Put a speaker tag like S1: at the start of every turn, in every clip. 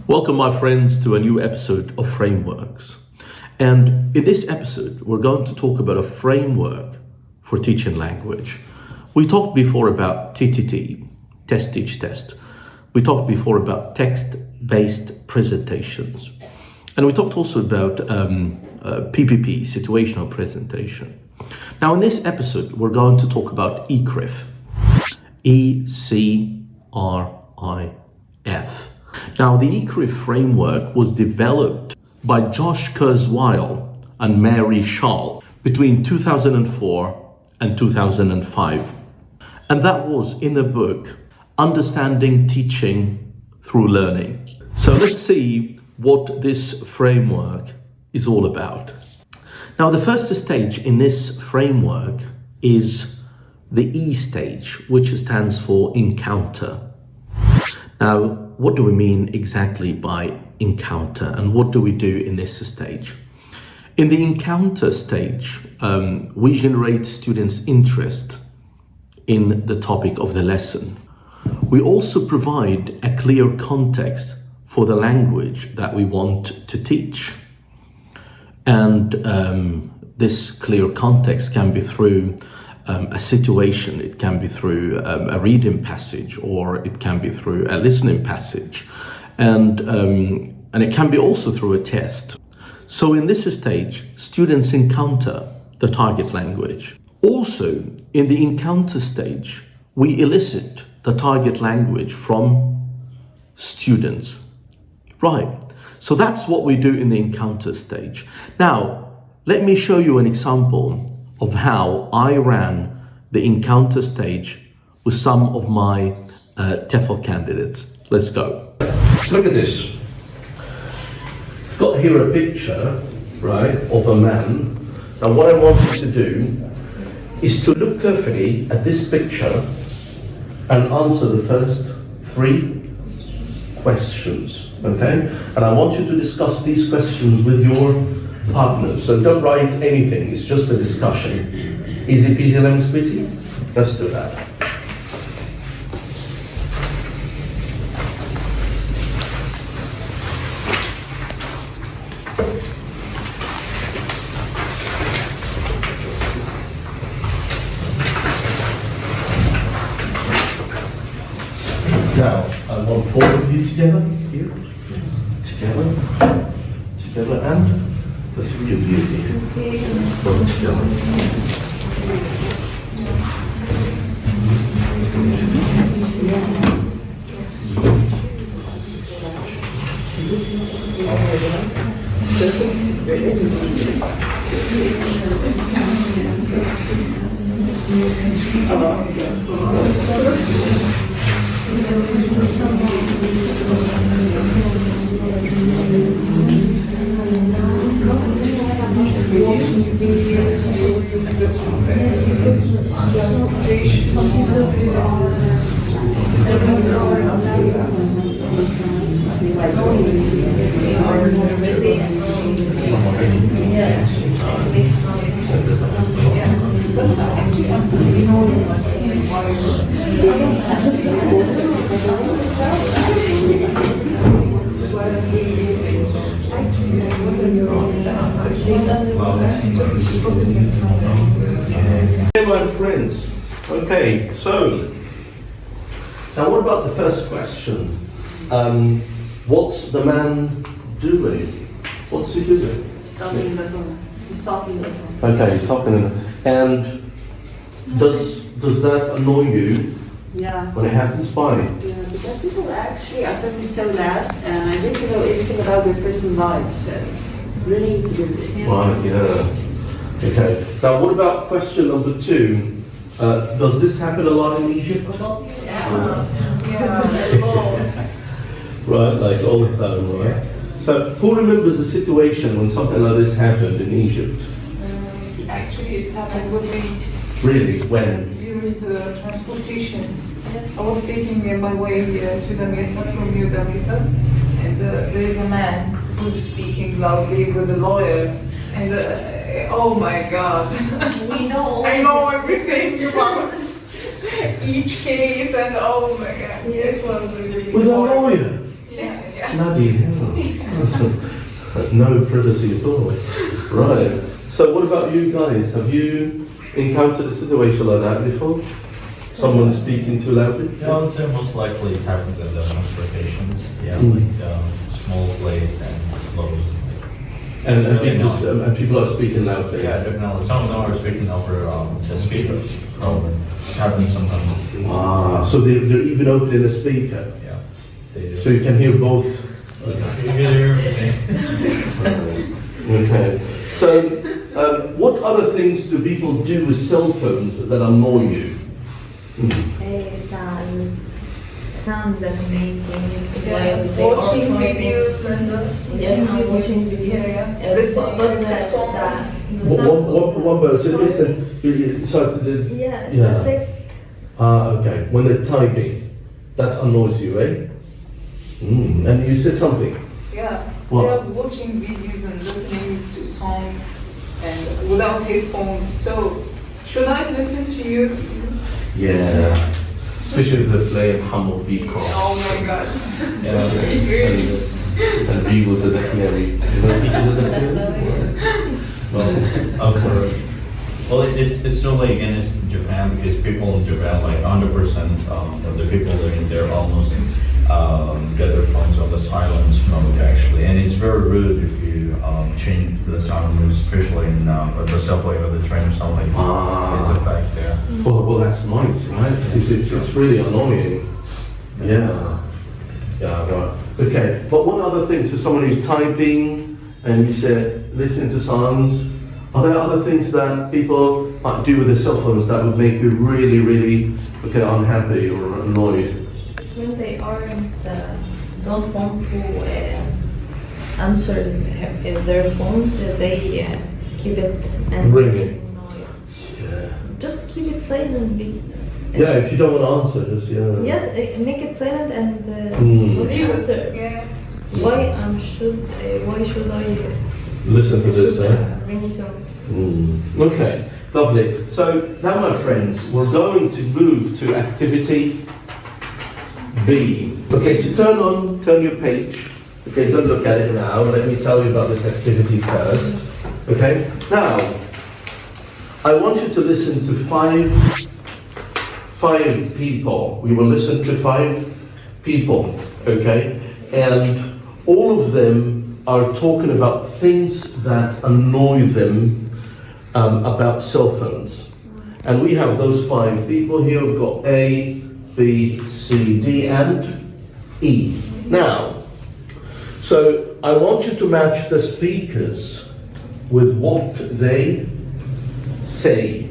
S1: Welcome, my friends, to a new episode of Frameworks. And in this episode, we're going to talk about a framework for teaching language. We talked before about TTT, test, teach, test. We talked before about text-based presentations. And we talked also about PPP, situational presentation. Now, in this episode, we're going to talk about Ecrif, E-C-R-I-F. Now, the Ecrif framework was developed by Josh Kurzweil and Mary Schall between 2004 and 2005. And that was in the book, Understanding Teaching Through Learning. So let's see what this framework is all about. Now, the first stage in this framework is the E stage, which stands for encounter. Now, what do we mean exactly by encounter, and what do we do in this stage? In the encounter stage, we generate students' interest in the topic of the lesson. We also provide a clear context for the language that we want to teach. And this clear context can be through a situation, it can be through a reading passage, or it can be through a listening passage, and it can be also through a test. So in this stage, students encounter the target language. Also, in the encounter stage, we elicit the target language from students. Right, so that's what we do in the encounter stage. Now, let me show you an example of how I ran the encounter stage with some of my TEFL candidates. Let's go. Look at this. I've got here a picture, right, of a man. Now what I want you to do is to look carefully at this picture and answer the first 3 questions, okay? And I want you to discuss these questions with your partners. So don't write anything, it's just a discussion. Easy peasy lemon squeezy? Let's do that. Now, I want 4 of you together, here, together, and the 3 of you here, both together. Hey, my friends. Okay, so now what about the first question? What's the man doing? What's he doing?
S2: He's talking the phone. He's talking the phone.
S1: Okay, talking. And does that annoy you?
S2: Yeah.
S1: When it happens? Why?
S2: Yeah, because people actually are talking so loud, and I didn't know anything about their personal lives. So really need to do this.
S1: Right, yeah. Okay. Now, what about question number 2? Does this happen a lot in Egypt? Right, like all the time, right? So, who remembers a situation when something like this happened in Egypt?
S3: Actually, it happened with me
S1: Really? When?
S3: during the transportation. I was taking my way to the Meta from New Dameta, and there is a man who's speaking loudly with a lawyer, and oh my God,
S2: We know.
S3: I know everything about each case, and oh my God, it was really
S1: With a
S3: horrible.
S1: lawyer?
S3: Yeah, yeah.
S1: Bloody hell. No privacy at all. Right. So what about you guys? Have you encountered a situation like that before? Someone speaking too loudly?
S4: Yeah, I would say most likely it happens at demonstrations. Yeah, small place and close.
S1: And
S4: really
S1: people are speaking loudly?
S4: Yeah, definitely. Some of them are speaking over the speakers. It happens sometimes.
S1: So they're even opening the speaker?
S4: Yeah, they do.
S1: So you can hear both?
S4: You can hear everything.
S1: Okay. So what other things do people do with cell phones that annoy you?
S5: Sounds that making
S3: Yeah, watching videos and
S5: watching videos.
S3: listening to songs.
S1: One word, so listen, sorry to the... okay, when they're typing, that annoys you, eh? And you said something?
S3: Yeah,
S1: What?
S3: they are watching videos and listening to songs and without headphones. So, should I listen to you?
S1: Yeah. Especially if they're playing Humble Bee Cross.
S3: Oh my god.
S1: Really? And Beagles are definitely...
S4: Well, it's really against Japan because people in Japan, like 100% of the people living there almost get their phones on the silence mode actually, and it's very rude if you change the silent mode, especially in the subway or the train or something. It's a fact there.
S1: Well, that's nice, right? Because it's really annoying. Yeah. Yeah, right. Okay, but what other things? So someone who's typing and you said listen to songs. Are there other things that people might do with their cell phones that would make you really, really unhappy or annoyed?
S5: When they don't want to answer their phones, they keep it and
S1: Ringing.
S5: noise.
S1: Yeah.
S5: Just keep it silent.
S1: Yeah, if you don't want to answer, just
S5: Yes, make it silent and
S3: Leave
S5: answer.
S3: it. Yeah.
S5: Why should I
S1: listen to this.
S5: ringtone?
S1: Okay, lovely. So now, my friends, we're going to move to activity B. Okay, so turn your page. Okay, don't look at it now. Let me tell you about this activity first. Okay, now I want you to listen to five people. We will listen to 5 people. Okay, and all of them are talking about things that annoy them about cell phones. And we have those 5 people here. We've got A, B, C, D, and E. Now, so I want you to match the speakers with what they say,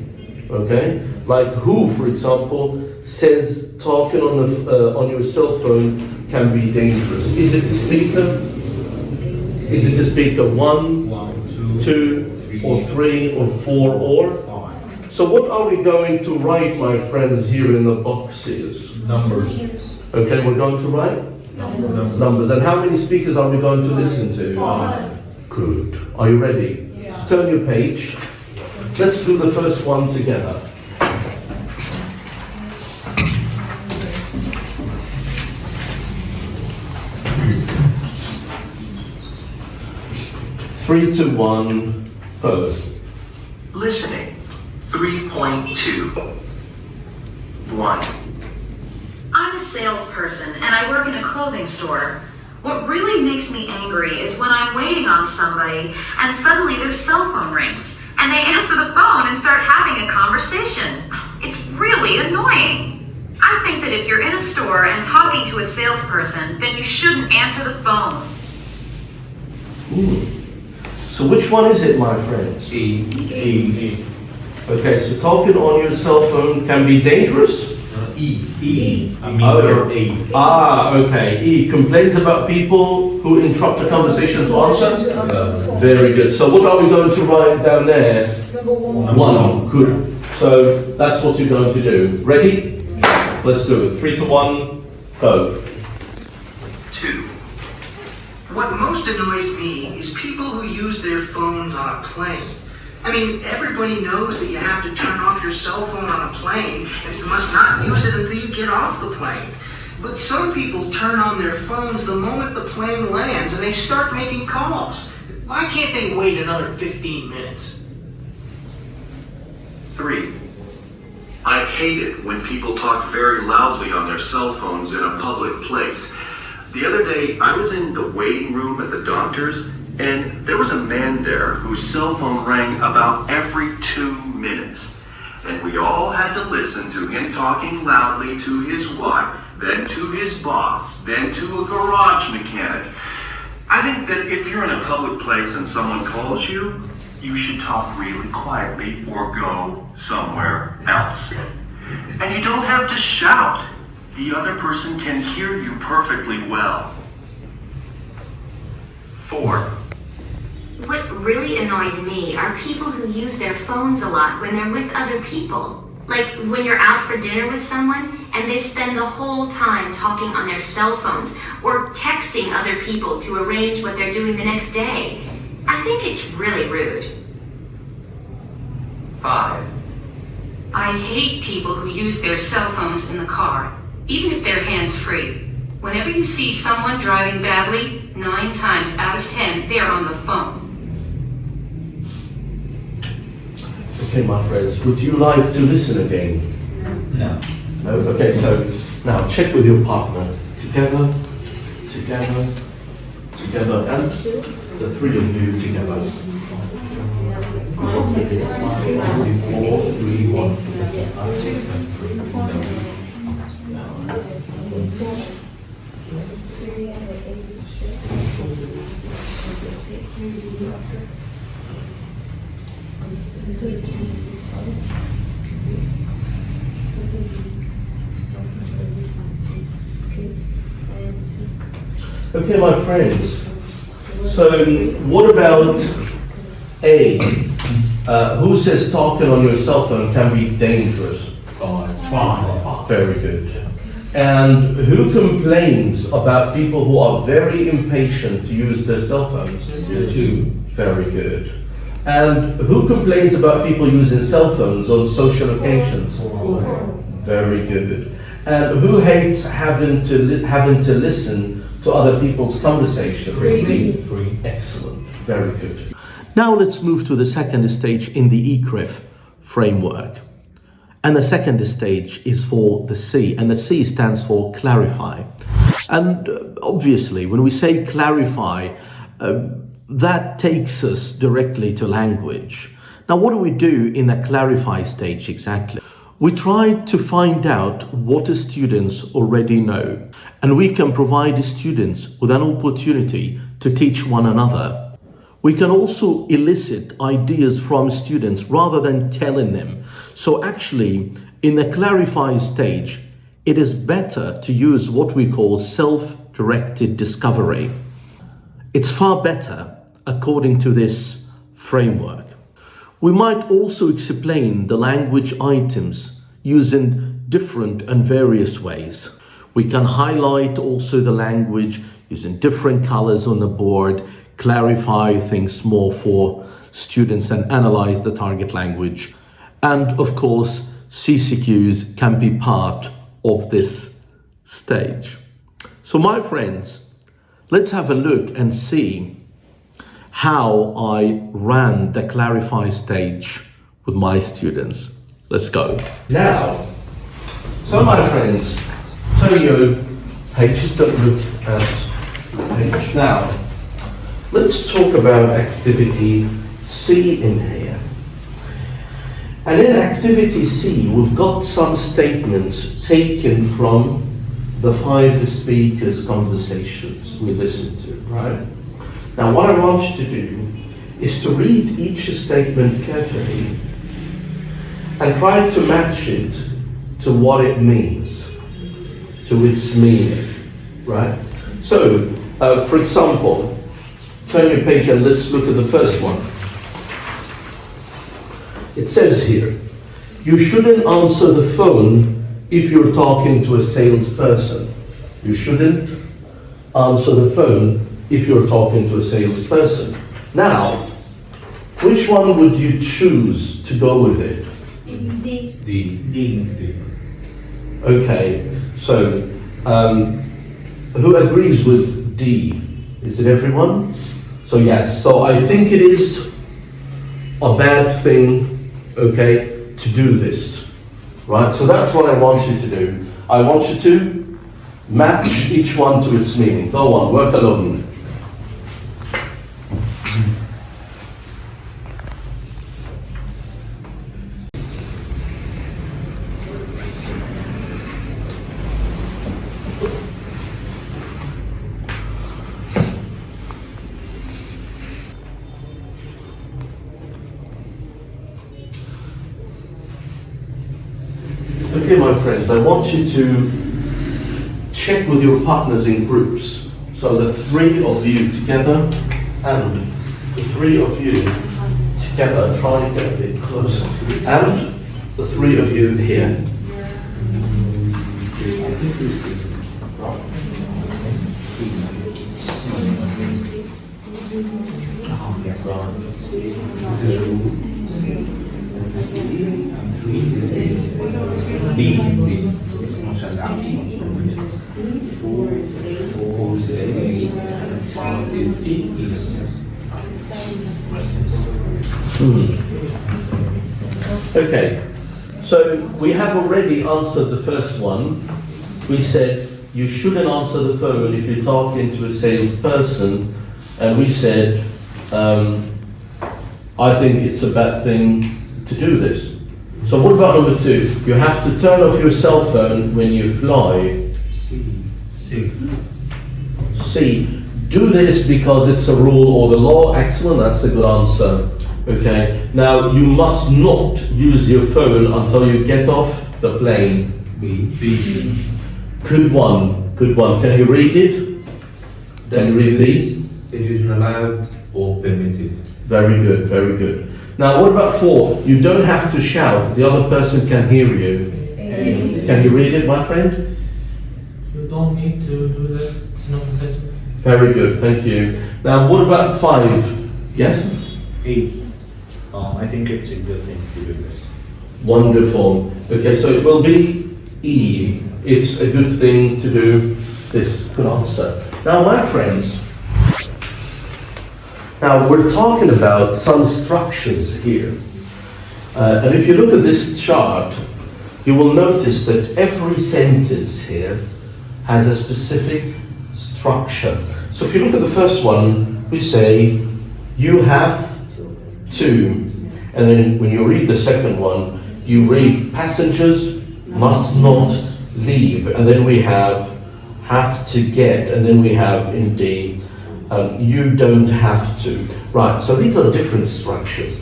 S1: okay? Like who, for example, says talking on your cell phone can be dangerous. Is it the speaker? Is it the speaker 1, 2, or 3, or 4, or 5? So what are we going to write, my friends, here in the boxes?
S4: Numbers.
S1: Okay, we're going to write? Numbers. And how many speakers are we going to listen to?
S3: 5.
S1: Good. Are you ready?
S3: Yeah.
S1: Turn your page. Let's do the first one together. Three, two, one, go.
S6: Listening, 3.2. 1.
S7: I'm a salesperson and I work in a clothing store. What really makes me angry is when I'm waiting on somebody and suddenly their cell phone rings and they answer the phone and start having a conversation. It's really annoying. I think that if you're in a store and talking to a salesperson, then you shouldn't answer the phone.
S1: So which one is it, my friends?
S4: E.
S1: Okay, so talking on your cell phone can be dangerous?
S4: E. I mean,
S1: Oh.
S4: A.
S1: Okay. E. Complaints about people who interrupt a conversation to answer?
S3: To answer the phone.
S1: Very good. So what are we going to write down there?
S3: Number 1.
S1: 1. Good. So that's what you're going to do. Ready? Let's do it. 3 to 1, go.
S6: 2. What most annoys me is people who use their phones on a plane. I mean, everybody knows that you have to turn off your cell phone on a plane, and you must not use it until you get off the plane. But some people turn on their phones the moment the plane lands and they start making calls. Why can't they wait another 15 minutes?
S8: 3. I hate it when people talk very loudly on their cell phones in a public place. The other day, I was in the waiting room at the doctor's, and there was a man there whose cell phone rang about every 2 minutes. And we all had to listen to him talking loudly to his wife, then to his boss, then to a garage mechanic. I think that if you're in a public place and someone calls you, you should talk really quietly or go somewhere else. And you don't have to shout. The other person can hear you perfectly well. 4.
S7: What really annoys me are people who use their phones a lot when they're with other people. Like when you're out for dinner with someone and they spend the whole time talking on their cell phones or texting other people to arrange what they're doing the next day. I think it's really rude.
S8: 5.
S7: I hate people who use their cell phones in the car, even if they're hands-free. Whenever you see someone driving badly, 9 times out of 10, they're on the phone.
S1: Okay, my friends, would you like to listen again?
S4: No.
S1: No? Okay, so now check with your partner. Together, together, together, and the 3 of you together. 4, 3, 1. Okay, my friends. So, what about A? Who says talking on your cell phone can be dangerous?
S4: Fine.
S1: Very good. And who complains about people who are very impatient to use their cell phones?
S4: 2.
S1: Very good. And who complains about people using cell phones on social occasions?
S4: 4.
S1: Very good. And who hates having to listen to other people's conversations?
S4: 3.
S1: Excellent. Very good. Now let's move to the second stage in the Ecrif framework. And the second stage is for the C, and the C stands for clarify. And obviously, when we say clarify, that takes us directly to language. Now, what do we do in the clarify stage exactly? We try to find out what the students already know, and we can provide the students with an opportunity to teach one another. We can also elicit ideas from students rather than telling them. So actually, in the clarify stage, it is better to use what we call self-directed discovery. It's far better according to this framework. We might also explain the language items using different and various ways. We can highlight also the language using different colors on the board, clarify things more for students and analyze the target language. And of course, CCQs can be part of this stage. So my friends, let's have a look and see how I ran the clarify stage with my students. Let's go. Now, so my friends, Tonio, just don't look at page. Now, let's talk about activity C in here. And in activity C, we've got some statements taken from the 5 speakers' conversations we listened to, right? Now, what I want you to do is to read each statement carefully and try to match it to what it means, to its meaning, right? So, for example, turn your page and let's look at the first one. It says here, you shouldn't answer the phone if you're talking to a salesperson. You shouldn't answer the phone if you're talking to a salesperson. Now, which one would you choose to go with it?
S5: D.
S4: D.
S1: Okay, so Who agrees with D? Is it everyone? So yes, so I think it is a bad thing, okay, to do this, right? So that's what I want you to do. I want you to match each one to its meaning. Go on, work alone. Okay, my friends, I want you to check with your partners in groups. So the three of you together and the three of you together, try and get a bit closer. And the three of you here. Okay, so we have already answered the first one. We said you shouldn't answer the phone if you're talking to a salesperson, and we said I think it's a bad thing to do this. So what about number two? You have to turn off your cell phone when you fly. C. Do this because it's a rule or the law. Excellent, that's a good answer. Okay. Now you must not use your phone until you get off the plane.
S9: B.
S1: Good one. Good one. Can you read it? Can you read these?
S9: It isn't allowed or permitted.
S1: Very good. Very good. Now what about 4? You don't have to shout. The other person can hear you. Can you read it, my friend?
S10: You don't need to do this. It's not necessary.
S1: Very good. Thank you. Now what about 5? Yes?
S4: 8. I think it's a good thing to do this.
S1: Wonderful. Okay, so it will be E. It's a good thing to do this. Good answer. Now, my friends, now we're talking about some structures here. And if you look at this chart, you will notice that every sentence here has a specific structure. So if you look at the first one, we say, you have to. And then when you read the second one, you read passengers must not leave. And then we have to get. And then we have in D, you don't have to. Right, so these are different structures.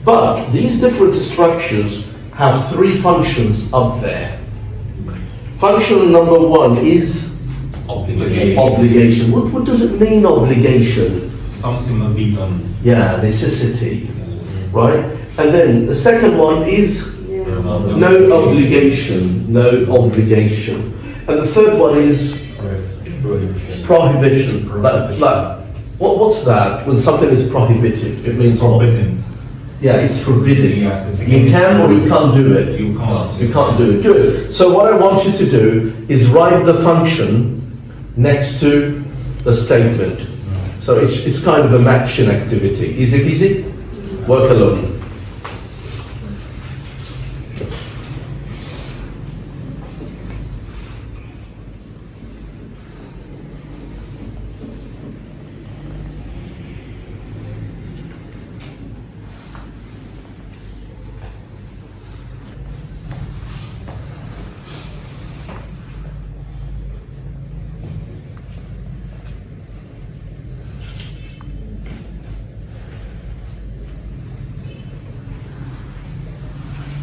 S1: But these different structures have 3 functions up there. Function number 1 is obligation. What does it mean, obligation?
S9: Something will be done.
S1: Yeah, necessity. Right? And then the second one is no obligation. No obligation. And the third one is prohibition. Like, what's that? When something is prohibited, it means
S9: forbidden.
S1: Yeah, it's forbidden.
S9: Yes, it's
S1: You can or you can't do it.
S9: You can't.
S1: You can't do it. Good. So what I want you to do is write the function next to the statement. So it's kind of a matching activity. Is it easy? Work alone.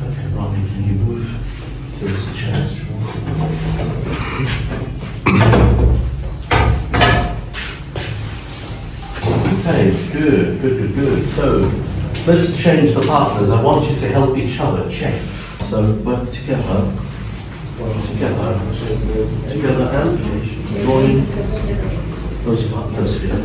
S1: Okay, Ronnie, can you move to this chair? Okay, good. So, let's change the partners. I want you to help each other check. So, work together. Together and join those partners here.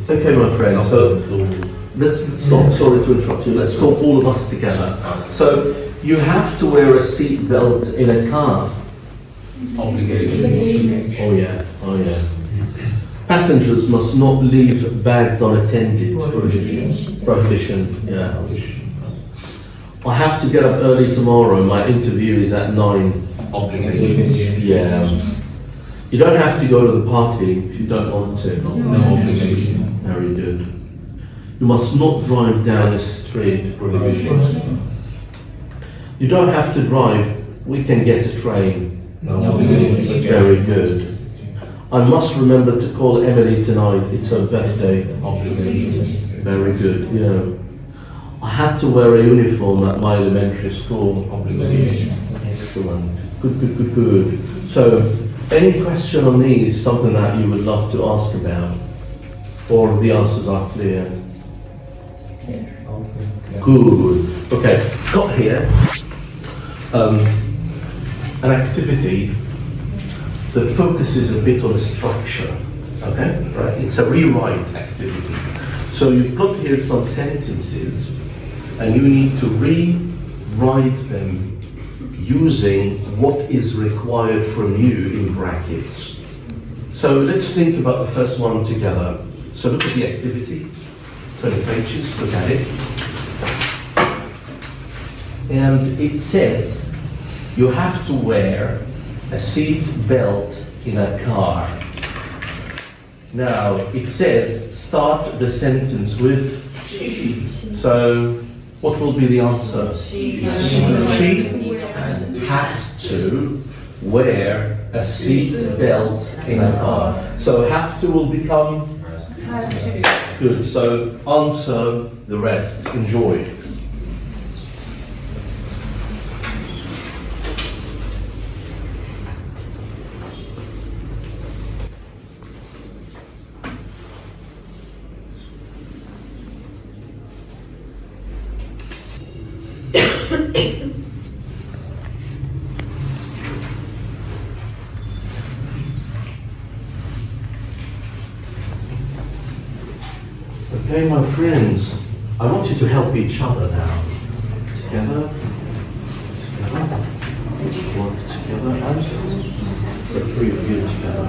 S1: Okay, my friend, so let's stop, sorry to interrupt you, let's stop all of us together. So, you have to wear a seat belt in a car.
S9: Obligation.
S1: Oh yeah, oh yeah. Passengers must not leave bags unattended. Prohibition, yeah. I have to get up early tomorrow, my interview is at 9.
S9: Obligation.
S1: Yeah. You don't have to go to the party if you don't want to.
S9: No obligation.
S1: Very good. You must not drive down the street.
S9: Prohibition.
S1: You don't have to drive, we can get a train.
S9: No obligation.
S1: Very good. I must remember to call Emily tonight, it's her birthday.
S9: Obligation.
S1: Very good, yeah. I had to wear a uniform at my elementary school.
S9: Obligation.
S1: Excellent. Good, good, good, good. So, any question on these, something that you would love to ask about? Or the answers are clear? Good. Okay, got here an activity that focuses a bit on the structure. Okay, right? It's a rewrite activity. So you've got here some sentences, and you need to rewrite them using what is required from you in brackets. So let's think about the first one together. So look at the activity, 20 pages, look at it. And it says you have to wear a seat belt in a car. Now it says start the sentence with she. So what will be the answer? She has to wear a seat belt in a car. So have to will become
S3: Has to.
S1: good. So answer the rest. Enjoy. Okay, my friends, I want you to help each other now. Together, together, work together, and the three of you together.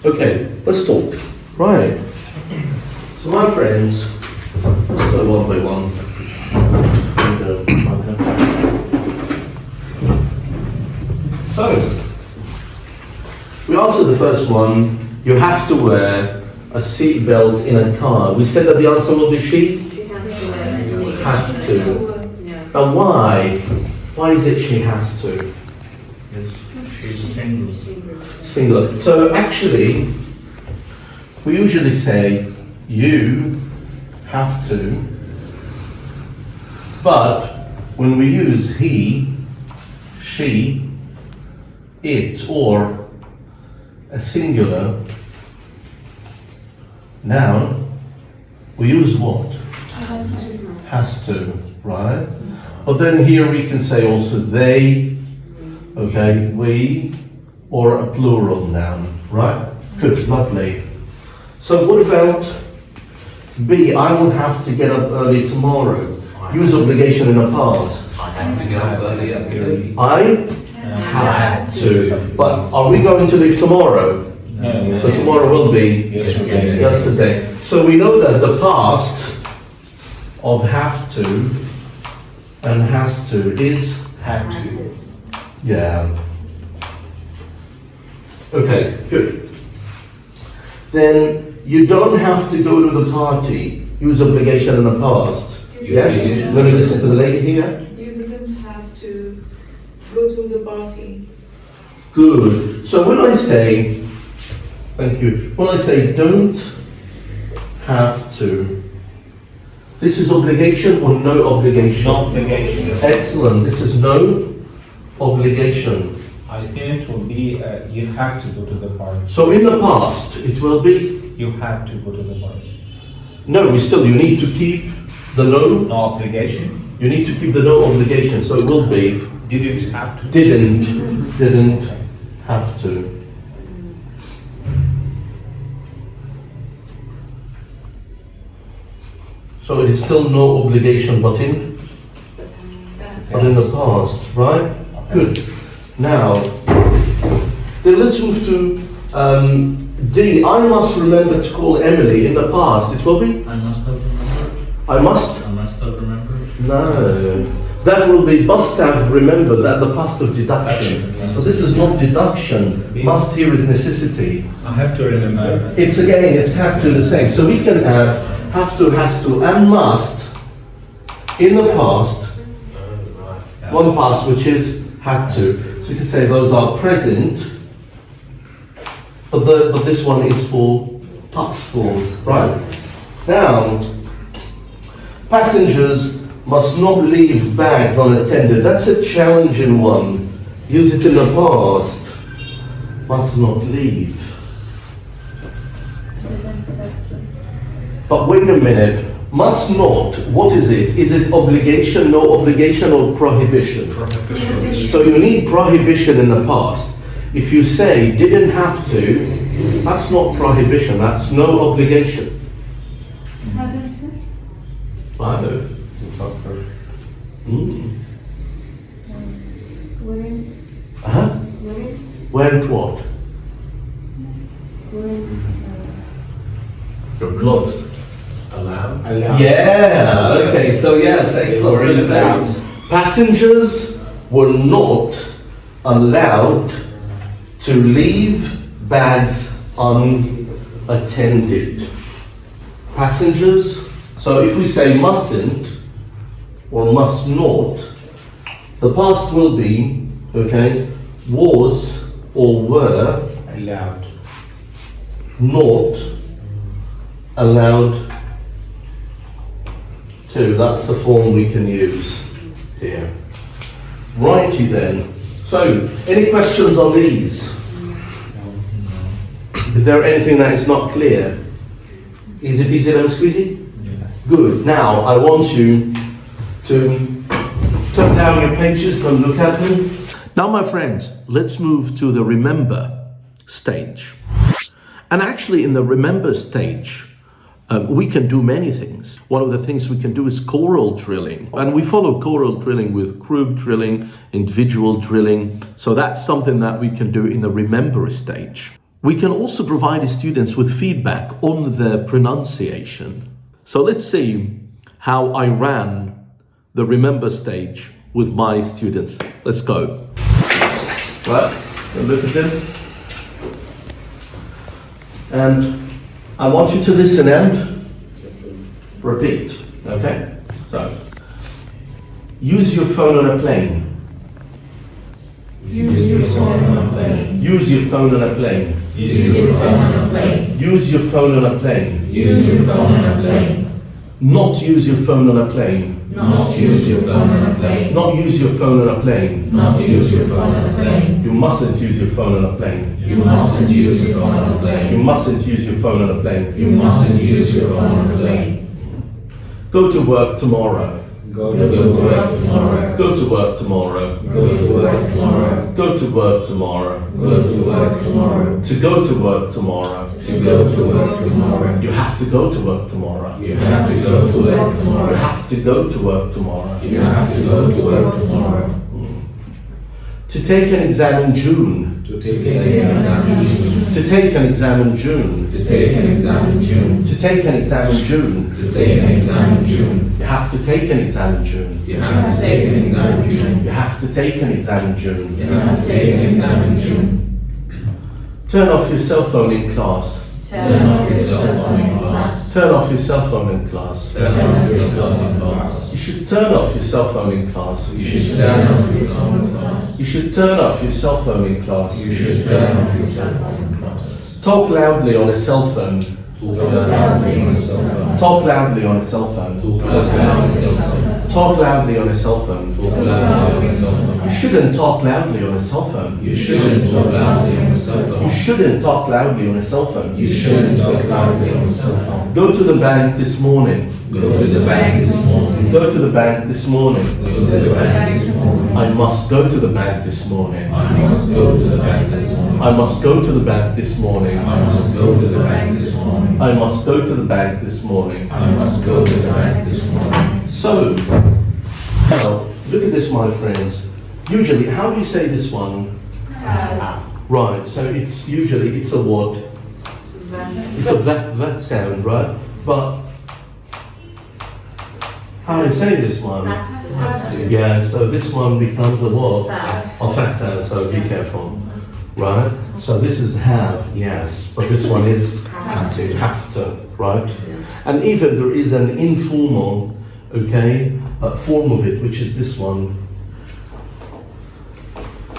S1: Okay, let's talk. Right. So my friends, let's go one by one. So, we answered the first one. You have to wear a seat belt in a car. We said that the answer will be she? Has to. Now why? Why is it she has to? Singular. So actually, we usually say you have to, but when we use he, she, it, or a singular noun, we use what? Has to, right? But then here we can say also they, okay, we, or a plural noun, right? Good, lovely. So what about B? I will have to get up early tomorrow. Use obligation in the past.
S9: I had to get up early yesterday.
S1: I had to. But are we going to leave tomorrow?
S10: No.
S1: So tomorrow will be yesterday. So we know that the past of have to and has to is
S9: Had to.
S1: yeah. Okay, good. Then you don't have to go to the party. Use obligation in the past. Yes? Let me listen to the lady here.
S3: You didn't have to go to the party.
S1: Good. So when I say, thank you, when I say don't have to. This is obligation or no obligation?
S4: No obligation.
S1: Excellent. This is no obligation.
S9: I think it will be you have to go to the party.
S1: So in the past, it will be
S9: You have to go to the party.
S1: no. You need to keep the no.
S9: No obligation.
S1: You need to keep the no obligation. So it will be
S9: Didn't have to.
S1: didn't have to. So it is still no obligation, but in the past, right? Good. Now, then let's move to D. I must remember to call Emily. In the past, it will be
S10: I must have remembered.
S1: I must.
S10: I must have remembered.
S1: No, that will be must have remembered at the past of deduction.
S9: Yes.
S1: So this is not deduction. Must here is necessity.
S9: I have to remember.
S1: It's again, it's have to the same. So we can add have to, has to, and must in the past. One past which is had to. So you can say those are present, but this one is for past form, right? Now, passengers must not leave bags unattended. That's a challenging one. Use it in the past. Must not leave. But wait a minute. Must not, what is it? Is it obligation, no obligation, or prohibition? So you need prohibition in the past. If you say didn't have to, that's not prohibition, that's no obligation. I know. That's perfect.
S2: Weren't.
S1: Uh-huh. Weren't what? You're close.
S9: Allowed.
S1: Yeah, okay, so yes, excellent. So passengers were not allowed to leave bags unattended. Passengers, so if we say mustn't or must not, the past will be, okay, was or were
S9: Allowed.
S1: not allowed to. That's the form we can use here. Righty then. So, any questions on these? Is there anything that is not clear? Easy peasy lemon squeezy? Good. Now, I want you to turn down your pages and look at them. Now, my friends, let's move to the remember stage. And actually, in the remember stage, we can do many things. One of the things we can do is choral drilling. And we follow choral drilling with group drilling, individual drilling. So that's something that we can do in the remember stage. We can also provide the students with feedback on their pronunciation. So let's see how I ran the remember stage with my students. Let's go. Right, look at them. And I want you to listen and repeat, okay? So, use your phone on a plane.
S5: Use your phone on a plane.
S1: Use your phone on a plane.
S5: Use your phone on a plane.
S1: Use your phone on a plane.
S5: Use your phone on a plane.
S1: Not use your phone on a plane.
S5: Not use your phone on a plane.
S1: Not use your phone on a plane.
S5: Not use your phone on a plane.
S1: You mustn't use your phone on a plane.
S5: You mustn't use your phone on a plane.
S1: You mustn't use your phone on a plane.
S5: You mustn't use your phone on a plane.
S1: Go to work tomorrow.
S9: Go
S5: Go to work tomorrow.
S1: Go to work tomorrow.
S5: Go to work tomorrow.
S1: Go to work tomorrow.
S5: Go to work tomorrow.
S1: To go to work tomorrow.
S5: To go to work tomorrow.
S1: You have to go to work tomorrow.
S5: You have to go to work
S1: You
S5: tomorrow.
S1: have to go to work tomorrow.
S5: You have to go to work tomorrow.
S1: To take an exam in June.
S9: to take
S5: Take an exam in June.
S1: To take an exam in June.
S5: To take an exam in June.
S1: To take an exam in June.
S5: To take an exam in June.
S1: You have to take an exam in June.
S5: You have to take an exam in June.
S1: You have to take an exam in June.
S5: You have to take an exam in June.
S1: Turn off your cell phone in class.
S5: Turn off your cell phone in class.
S1: Turn off your cell phone in class.
S5: Turn off your cell phone in class.
S1: You should turn off your cell phone in class.
S5: You should turn off your phone in class.
S1: You should turn off your cell phone in class.
S5: You should turn off your cell phone in class.
S1: Talk loudly on a cell phone. Talk loudly on a cell phone. Talk loudly on a cell phone. You shouldn't talk loudly on a cell phone.
S5: You shouldn't talk loudly on a cell phone.
S1: You shouldn't talk loudly on a cell phone.
S5: You shouldn't talk loudly on a cell phone.
S1: Go to the bank this morning.
S5: Go to the bank this morning.
S1: Go to the bank this morning.
S5: Go to the bank this morning.
S1: I must go to the bank this morning.
S5: I must go to the bank this morning.
S1: I must go to the bank this morning.
S5: I must go to the bank this morning.
S1: I must go to the bank this morning.
S5: I must go to the bank this morning.
S1: So, now, look at this, my friends. Usually, how do you say this one? Right, so it's usually, it's a what? It's a that sound, right? But, how do you say this one? Yeah, so this one becomes a what? A fat sound, so be careful. Right? So this is have, yes, but this one is have to, right? And even there is an informal, okay, form of it, which is this one,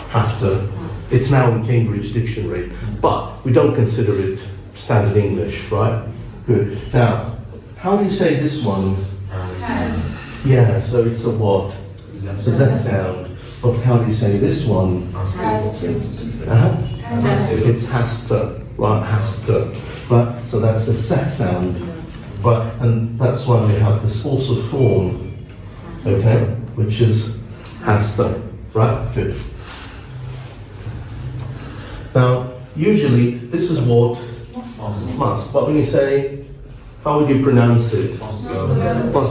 S1: have to. It's now in Cambridge Dictionary, but we don't consider it standard English, right? Good. Now, how do you say this one? Yeah, so it's a what? Does that sound? But how do you say this one? It's has to, right? Has to, right? So that's the set sound, right? And that's why we have this also form, okay, which is has to, right? Good. Now, usually this is what must, but when you say, how would you pronounce it? Must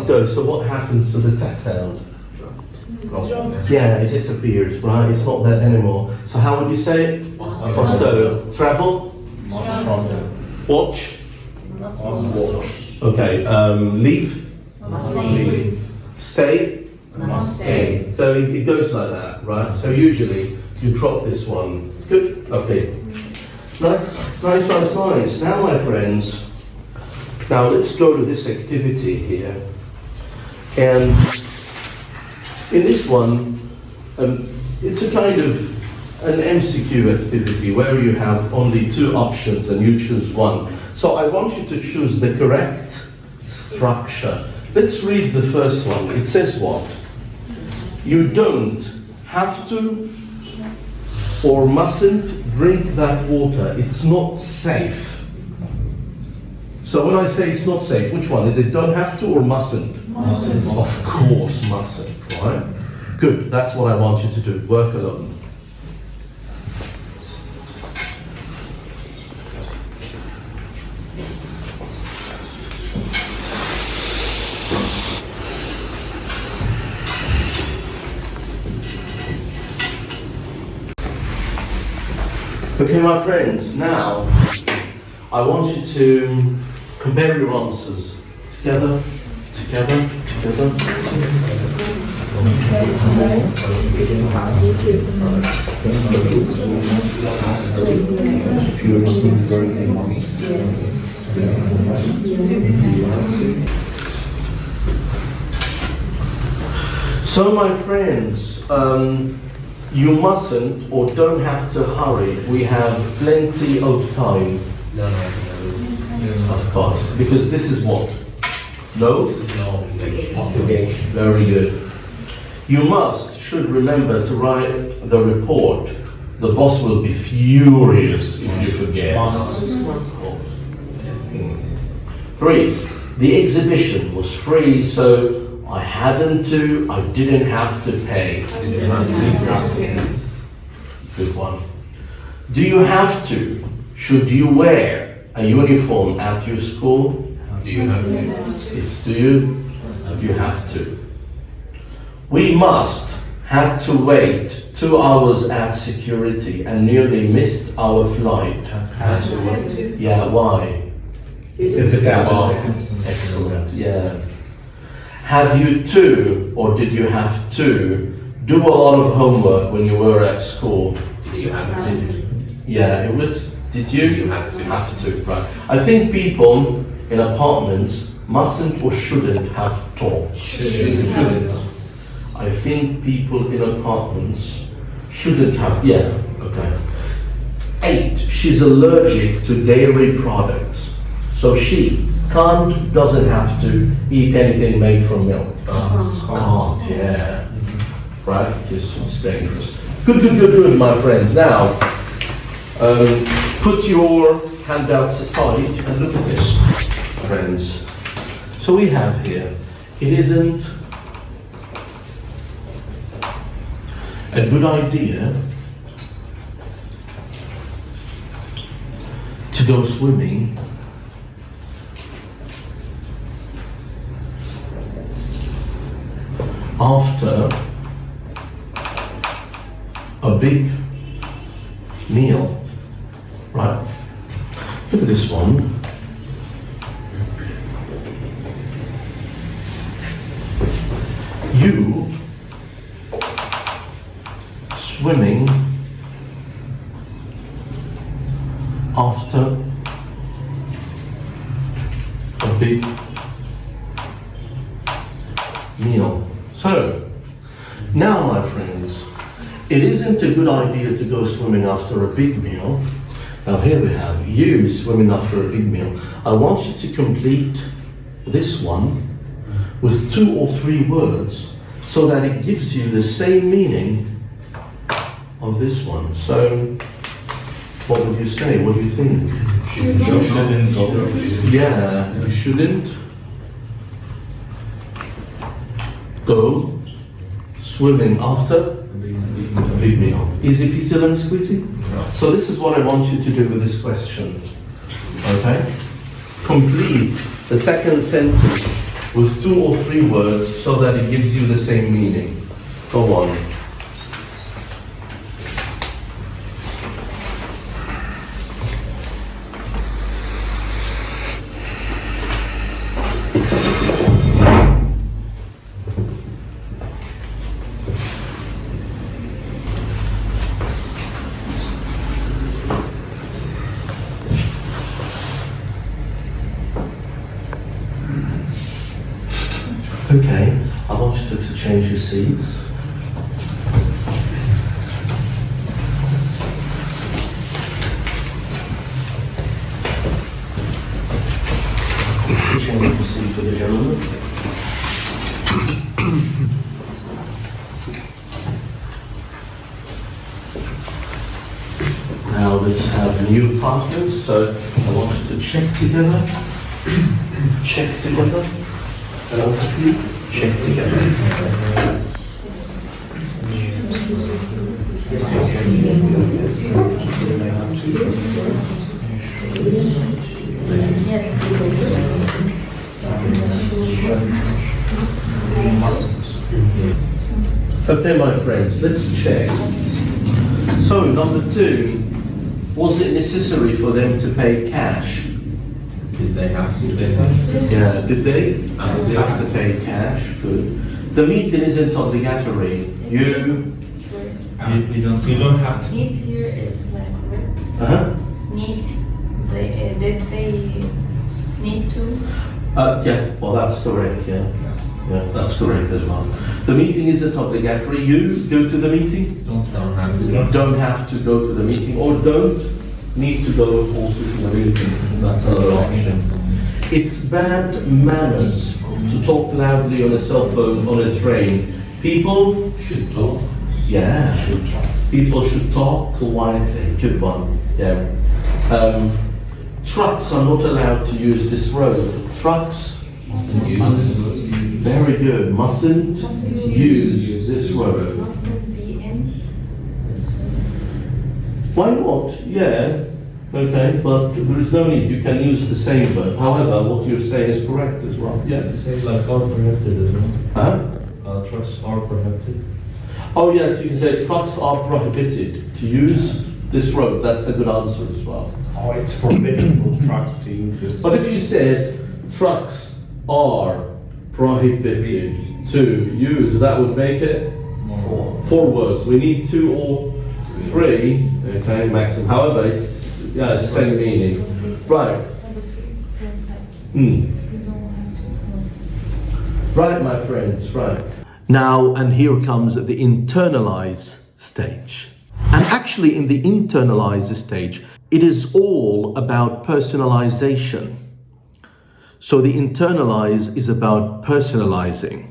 S1: go. So what happens to the text sound? Yeah, it disappears, right? It's not there anymore. So how would you say it? Must go. Travel?
S5: Must travel.
S1: Watch?
S5: Must watch.
S1: Okay. Leave?
S5: Must leave.
S1: Stay?
S5: Must stay.
S1: So it goes like that, right? So usually you drop this one. Good? Okay. Nice. Now, my friends, now let's go to this activity here. And in this one, it's a kind of an MCQ activity where you have only two options and you choose one. So I want you to choose the correct structure. Let's read the first one. It says what? You don't have to or mustn't drink that water. It's not safe. So when I say it's not safe, which one? Is it don't have to or mustn't?
S5: Mustn't.
S1: Of course, mustn't, right? Good, that's what I want you to do. Work alone. Okay, my friends, now I want you to compare your answers together. So, my friends, you mustn't or don't have to hurry. We have plenty of time. Of course, because this is what? No?
S5: No.
S1: Very good. You should remember to write the report. The boss will be furious if you forget. 3. The exhibition was free, so I didn't have to pay. Good one. Do you have to? Should you wear a uniform at your school?
S5: Do you have to?
S1: It's do you? You have to. We had to wait 2 hours at security and nearly missed our flight.
S5: Had to.
S1: Yeah, why? Excellent, yeah. Had you to, or did you have to, do a lot of homework when you were at school?
S5: Did you have to?
S1: Yeah, it was, did you?
S5: You have to.
S1: Have to, right. I think people in apartments mustn't or shouldn't have taught.
S5: Shouldn't.
S1: I think people in apartments shouldn't have, yeah, okay. 8, she's allergic to dairy products. So she can't, doesn't have to eat anything made from milk. Can't, yeah. Right? It's dangerous. Good, my friends. Now, put your handouts aside and look at this, friends. So we have here, it isn't a good idea to go swimming after a big meal, right? Look at this one. You swimming after a big meal. So, now my friends, it isn't a good idea to go swimming after a big meal. Now here we have you swimming after a big meal. I want you to complete this one with 2 or 3 words so that it gives you the same meaning of this one. So, what would you say? What do you think?
S9: You shouldn't go.
S1: Yeah, you shouldn't go swimming after a big meal. Easy peasy lemon squeezy? So this is what I want you to do with this question. Okay? Complete the second sentence with 2 or 3 words so that it gives you the same meaning. Go on. Okay, I want you to change your seats. Change your seat for the gentleman. Now let's have new partners, so I want you to check together. Check together. Check together. Okay, my friends, let's check. So, number 2, was it necessary for them to pay cash?
S9: Did they have to pay that?
S1: Yeah, did they? They have to pay cash, good. The meeting isn't obligatory. You
S9: don't have to.
S11: Need here is like correct.
S1: uh-huh.
S11: Need, did they need to?
S1: Yeah, well that's correct, yeah.
S9: Yes.
S1: Yeah, that's correct as well. The meeting isn't obligatory. You go to the meeting?
S9: Don't have to.
S1: Don't have to go to the meeting, or don't need to go also to the meeting. That's another option. It's bad manners to talk loudly on a cell phone on a train. People
S9: Should talk.
S1: yeah.
S9: Should talk.
S1: People should talk quietly. Good one. Yeah. Trucks are not allowed to use this road. Trucks, very good. Mustn't use this road.
S11: Mustn't be in.
S1: Why not? Yeah. Okay, but there is no need. You can use the same verb. However, what you're saying is correct as well. Yeah.
S4: It says like are prohibited as well.
S1: Huh?
S4: Trucks are prohibited.
S1: Oh yes, you can say trucks are prohibited to use this road. That's a good answer as well.
S9: Oh, it's forbidden for trucks to use this.
S1: But if you said trucks are prohibited to use, that would make it 4 words. We need 2 or 3, okay, maximum. However, it's same meaning. Right. Right, my friends, right. Now, and here comes the internalize stage. And actually, in the internalize stage, it is all about personalization. So the internalize is about personalizing.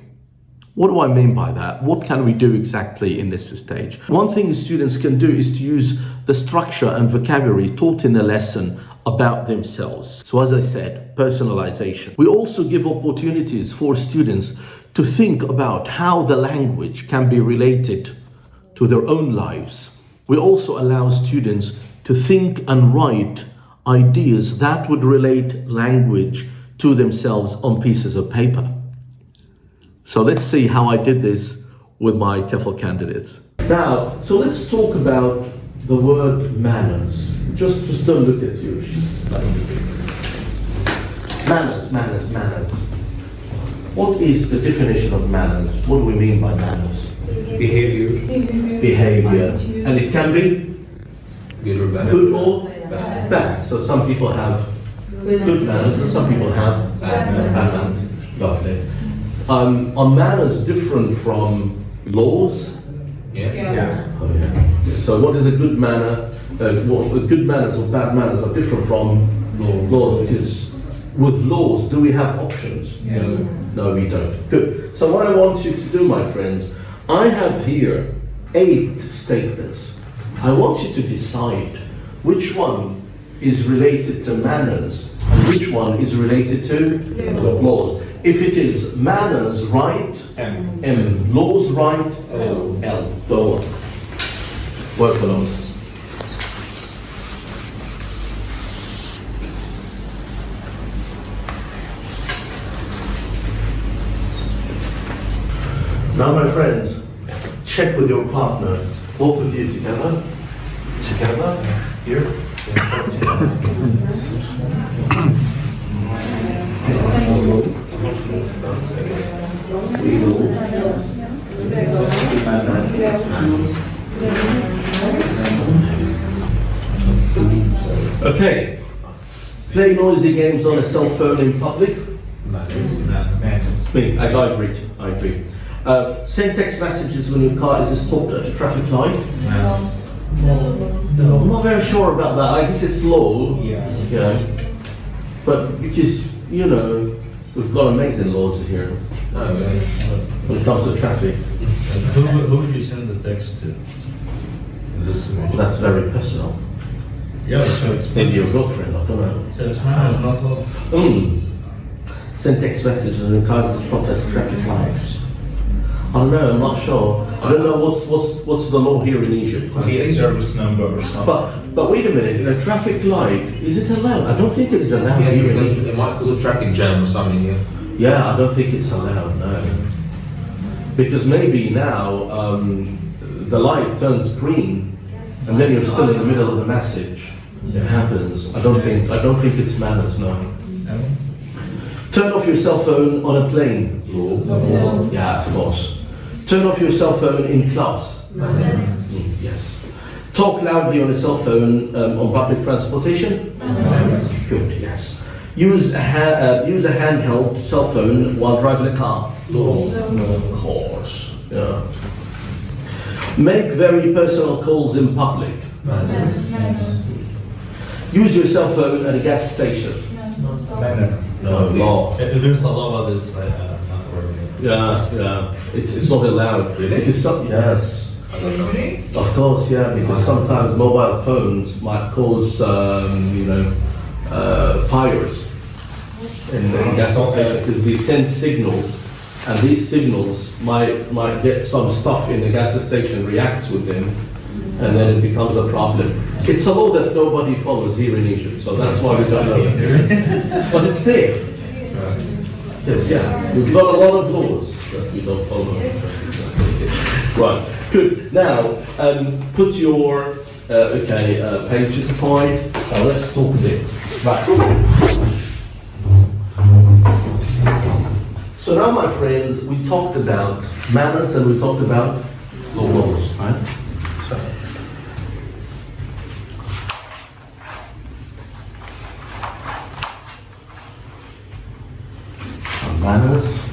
S1: What do I mean by that? What can we do exactly in this stage? One thing students can do is to use the structure and vocabulary taught in the lesson about themselves. So as I said, personalization. We also give opportunities for students to think about how the language can be related to their own lives. We also allow students to think and write ideas that would relate language to themselves on pieces of paper. So let's see how I did this with my TEFL candidates. Now, so let's talk about the word manners. Just don't look at your sheets. Manners. What is the definition of manners? What do we mean by manners? Behavior. And it can be good or bad. So some people have good manners and some people have bad manners. Lovely. Are manners different from laws?
S3: Yeah.
S1: Oh, yeah. So what is a good manner? What good manners or bad manners are different from laws? Because with laws, do we have options? No, we don't. Good. So what I want you to do, my friends, I have here 8 statements. I want you to decide which one is related to manners and which one is related to laws. If it is manners right, M. Laws right, L. Go on. Work along. Now, my friends, check with your partner. Both of you together. Here. Okay. Play noisy games on a cell phone in public. I agree. Send text messages when your car is stopped at a traffic light. No. I'm not very sure about that. I guess it's law. Yeah. But because, we've got amazing laws here when it comes to traffic.
S4: Who would you send the text to? In this situation?
S1: That's very personal.
S4: Yeah, so it's
S1: Maybe your girlfriend, I don't know.
S4: So it's not law.
S1: Send text messages when your car is stopped at traffic lights. I don't know, I'm not sure. I don't know what's the law here in Egypt.
S9: Could be a service number or something.
S1: But wait a minute, in a traffic light, is it allowed? I don't think it is allowed.
S5: Yes,
S1: here in
S5: because
S1: Egypt.
S5: it might cause a traffic jam or something, yeah.
S1: Yeah, I don't think it's allowed, no. Because maybe now the light turns green and then you're still in the middle of the message. It happens. I don't think it's manners, no. Turn off your cell phone on a plane. Law. Yeah, of course. Turn off your cell phone in class. Yes. Talk loudly on a cell phone on public transportation. Good. Yes. Use a handheld cell phone while driving a car. Of course. Yeah. Make very personal calls in public. Use your cell phone at a gas station. No law.
S4: There's a lot of this. Not working.
S1: Yeah. It's not allowed.
S5: Really?
S1: Because yes.
S3: Really?
S1: Of course, yeah. Because sometimes mobile phones might cause, fires. And gas stations, because they send signals, and these signals might get some stuff in the gas station reacts with them, and then it becomes a problem. It's a law that nobody follows here in Egypt, so that's why we don't know it. But it's there. Yes, yeah. We've got a lot of laws that we don't follow. Right, good. Now, put your pages aside. Now let's talk a bit. Right. So now, my friends, we talked about manners and we talked about laws, right? Manners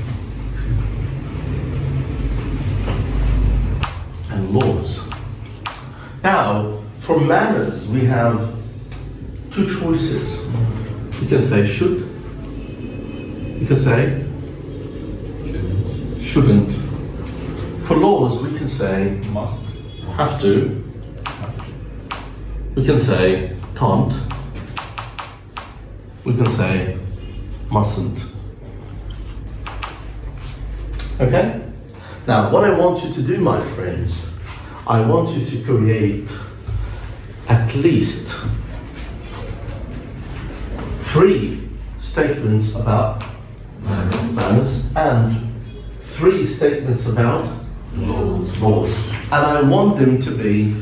S1: and laws. Now, for manners, we have 2 choices. You can say should You can say shouldn't. For laws, we can say
S9: Must.
S1: have to. We can say can't. We can say mustn't. Okay? Now, what I want you to do, my friends, I want you to create at least 3 statements about manners and 3 statements about laws. And I want them to be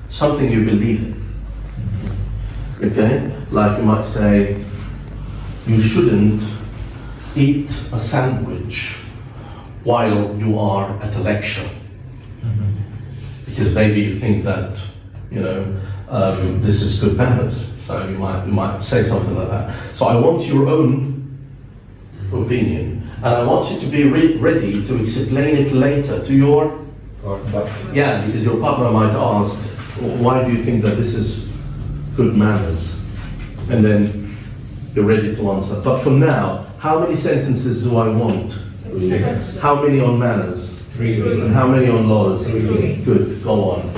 S1: something you believe in. Okay? Like you might say, you shouldn't eat a sandwich while you are at a lecture. Because maybe you think that, this is good manners. So you might say something like that. So I want your own opinion. And I want you to be ready to explain it later to your... Yeah, because your partner might ask, why do you think that this is good manners? And then you're ready to answer. But for now, how many sentences do I want? 6. How many on manners? 3. And how many on laws? 3. Good, go on.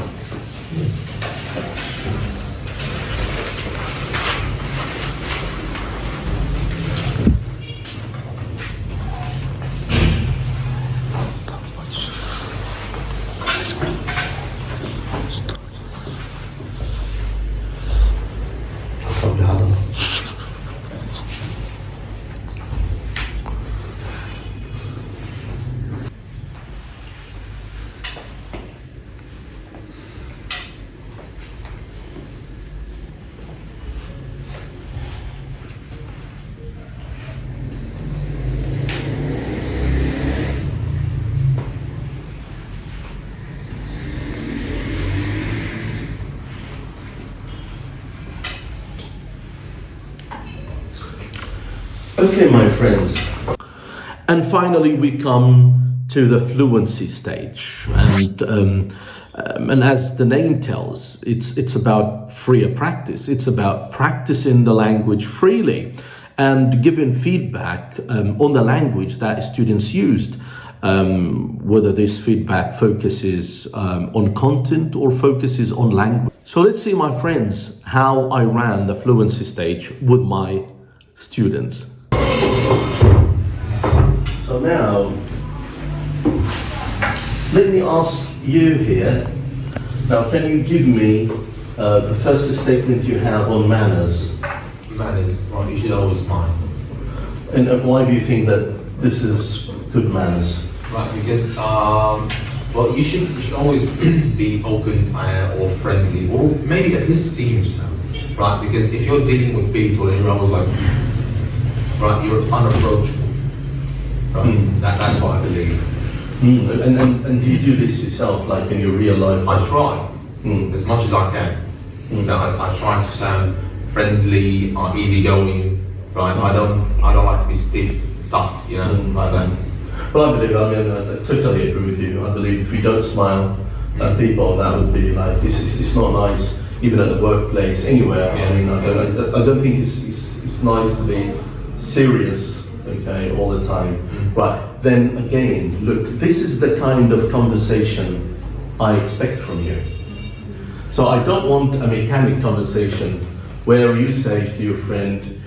S1: Okay, my friends. And finally, we come to the fluency stage. And as the name tells, it's about freer practice. It's about practicing the language freely and giving feedback on the language that students used, whether this feedback focuses on content or focuses on language. So let's see, my friends, how I ran the fluency stage with my students. So now, let me ask you here, now can you give me the first statement you have on manners?
S5: Manners, right, you should always smile.
S1: And why do you think that this is good manners?
S5: Right, because, well, you should always be open or friendly, or maybe at least seem so, right? Because if you're dealing with people and you're always like, right, you're unapproachable. Right? That's what I believe.
S1: And do you do this yourself, like in your real life?
S5: I try, as much as I can. I try to sound friendly, easygoing, right? I don't like to be stiff, tough, like that.
S1: Well, I totally agree with you. I believe if you don't smile at people, that would be like, it's not nice, even at the workplace, anywhere.
S5: Yes.
S1: I don't think it's nice to be serious, okay, all the time. Right, then again, look, this is the kind of conversation I expect from you. So I don't want a mechanic conversation where you say to your friend,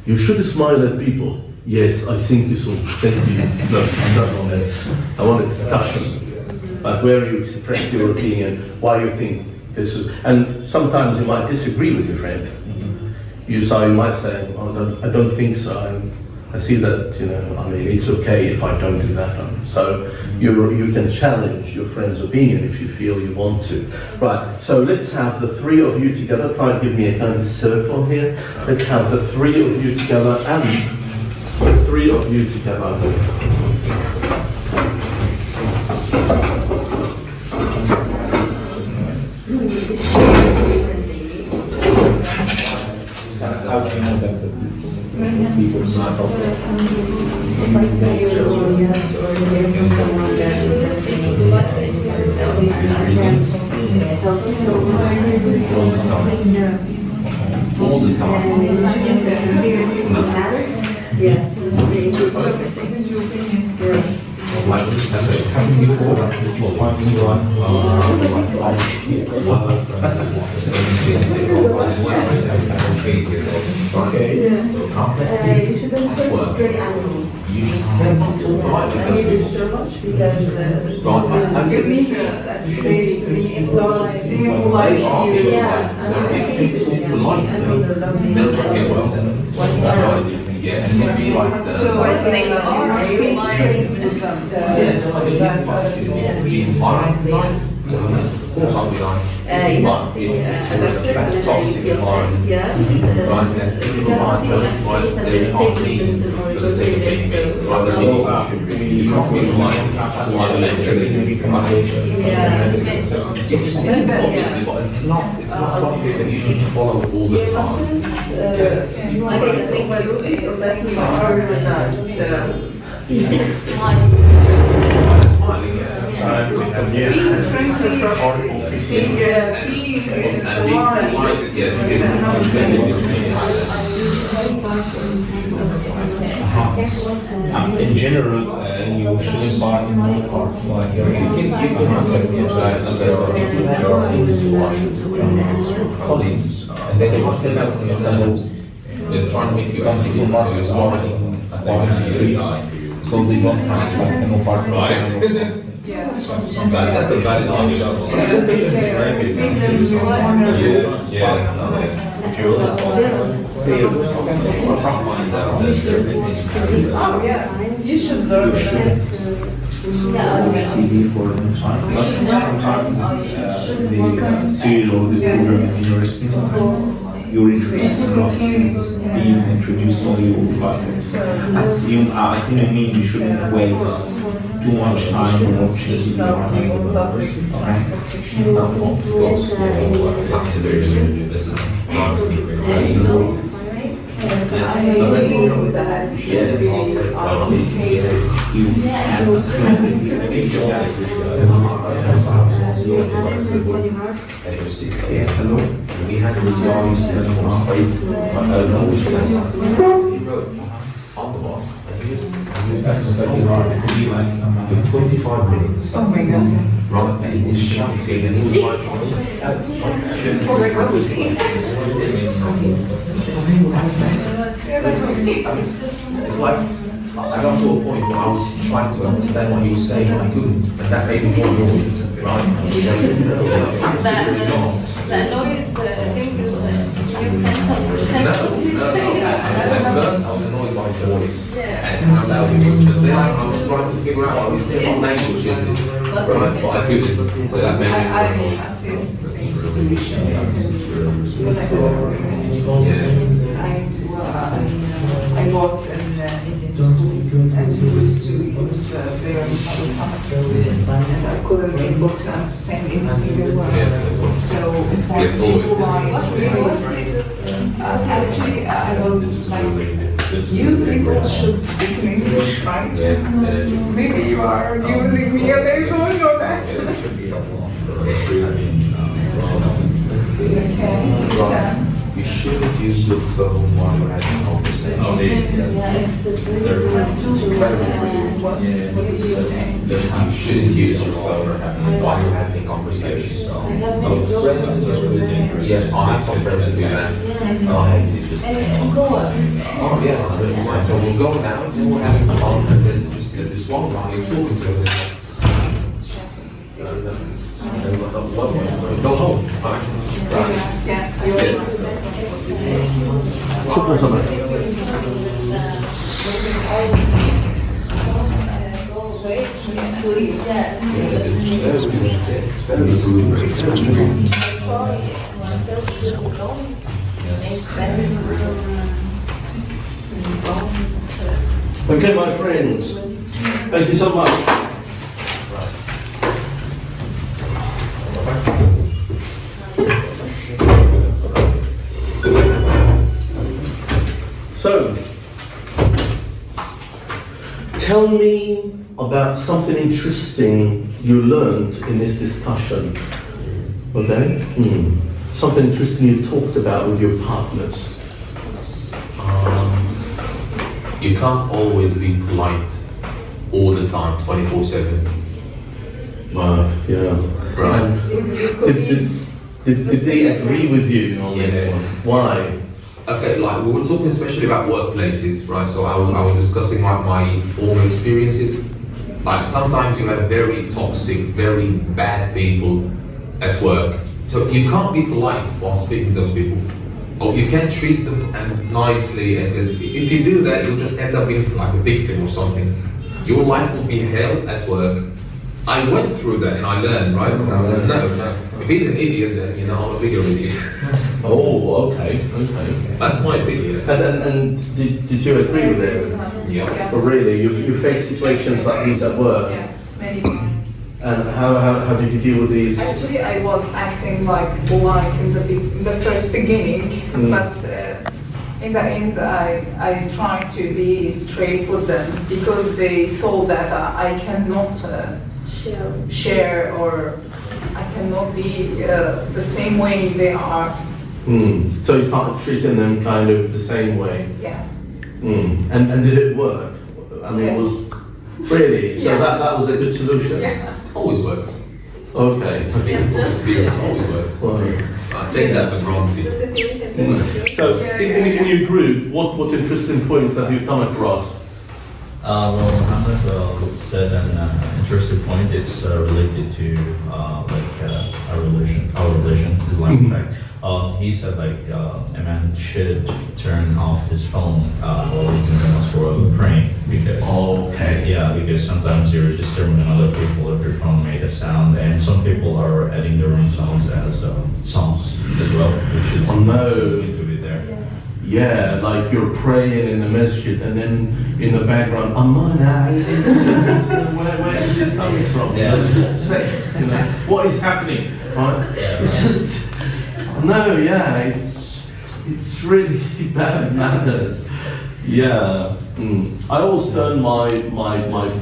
S1: you should smile at people. Yes, I think you should. Thank you. No, I don't want this. I want a discussion. Like where you express your opinion, why you think this is, and sometimes you might disagree with your friend. You might say, oh, I don't think so. I see that, it's okay if I don't do that. So you can challenge your friend's opinion if you feel you want to. Right, so let's have the 3 of you together. Try and give me a kind of circle here. Let's have the 3 of you together and the 3 of you together.
S9: How do you know that the people's not
S5: All the time.
S2: Yes.
S3: So, what is your opinion?
S5: Like, coming before that, you'll find me like, okay. So
S2: You shouldn't put straight animals.
S5: You just can't talk politely
S2: I mean, it's so much because
S3: You need to like you.
S2: yeah,
S5: So if they talk politely, they'll just get what said. Yeah, and it'll be like the...
S3: So they are straight with them.
S5: Yes, I mean, it's like, the environment's nice, so yes, of course I'll be nice. But if there's a toxic environment, right, then people are just like, they aren't being for the sake of being mean. Like, there's people you can't be polite, that's why the lecture is recommendation. It's obviously, but it's not something that you should follow all the time.
S2: I think my route is so that we are with that.
S5: Smiling, yeah.
S3: Being friendly, being polite,
S5: Yes,
S9: In general, you shouldn't buy in one car. Like,
S5: you can accept it, like, if you have colleagues, and then you have to know, they're trying to make you
S9: some supermarkets are in farm streets, so they don't have like no parking.
S3: yes.
S5: That's a valid argument.
S3: Make them your owners.
S5: If you really
S3: Oh, yeah, you should learn that.
S9: TV for a long time, but sometimes the serial or the program is interesting. You're interested in being introduced so you like it. I think you shouldn't waste too much time watching this video.
S5: And it was 6 a.m. Hello. And we had resolved this from state. He wrote on the boss, and he was for 25 minutes.
S3: Oh my god.
S5: Right, and he was shouting, and he was like, it's like, I got to a point where I was trying to understand what he was saying and I couldn't, and that made me more annoyed, right?
S11: The annoying thing is that you can't understand what he's saying.
S5: At first I was annoyed by his voice and how loud he was, but then I was trying to figure out what he was saying, what language is this, right? But I couldn't, so that made me more annoyed.
S3: I feel the same situation. I worked in Indian school and we used to use their mother tongue and I couldn't be able to understand any single word. So it was polite. Actually, I was like, you people should speak in English, right? Maybe you are using me and I don't know that. Okay.
S5: You shouldn't use your phone while you're having a conversation.
S3: What did you say?
S5: You shouldn't use your phone while you're having a conversation. So friends, yes, I have some friends who do that. I hate it. Oh yes, I don't mind. So we'll go now and we're having fun and there's just this one guy you're talking to him. Go home. Right.
S3: Yeah.
S5: That's it.
S1: شكرا سماح.
S5: It's very good.
S1: Okay, my friends, thank you so much. So, tell me about something interesting you learned in this discussion. Okay? Something interesting you talked about with your partners.
S5: You can't always be polite all the time, 24/7.
S1: Wow, yeah.
S5: Right.
S1: Did they agree with you on this
S5: Yes.
S1: one? Why?
S5: Okay, like we were talking especially about workplaces, right? So I was discussing like my former experiences. Like sometimes you have very toxic, very bad people at work. So you can't be polite while speaking to those people. Or you can't treat them nicely, and if you do that, you'll just end up being like a victim or something. Your life will be hell at work. I went through that and I learned, right? No. If he's an idiot, then I'm a bigger idiot.
S1: Oh, okay.
S5: That's my opinion.
S1: And did you agree with it?
S5: Yeah.
S1: Or really, you face situations like these at work?
S3: Yeah, many times.
S1: And how did you deal with these?
S3: Actually, I was acting like polite in the first beginning, but in the end, I tried to be straight with them because they thought that I cannot share or I cannot be the same way they are.
S1: So you started treating them kind of the same way?
S3: Yeah.
S1: And did it work? I mean,
S3: Yes.
S1: Really? So
S3: Yeah.
S1: that was a good solution?
S3: Yeah.
S5: Always works.
S1: Okay.
S5: Speaking from experience, always works.
S1: Well,
S5: I think that was wrong too.
S1: so in your group, what interesting points have you come across?
S4: Well, Mohammed said an interesting point. It's related to our religion, Islamic fact. He said a man should turn off his phone while he's in the mosque or praying because because sometimes you're disturbing other people if your phone made a sound, and some people are adding their ringtones as songs as well, which is going to be there.
S1: Yeah, like you're praying in the masjid and then in the background, Amana, where is this coming from?
S4: Yeah.
S1: What is happening? Right? It's just, it's really bad manners. Yeah. I always turn my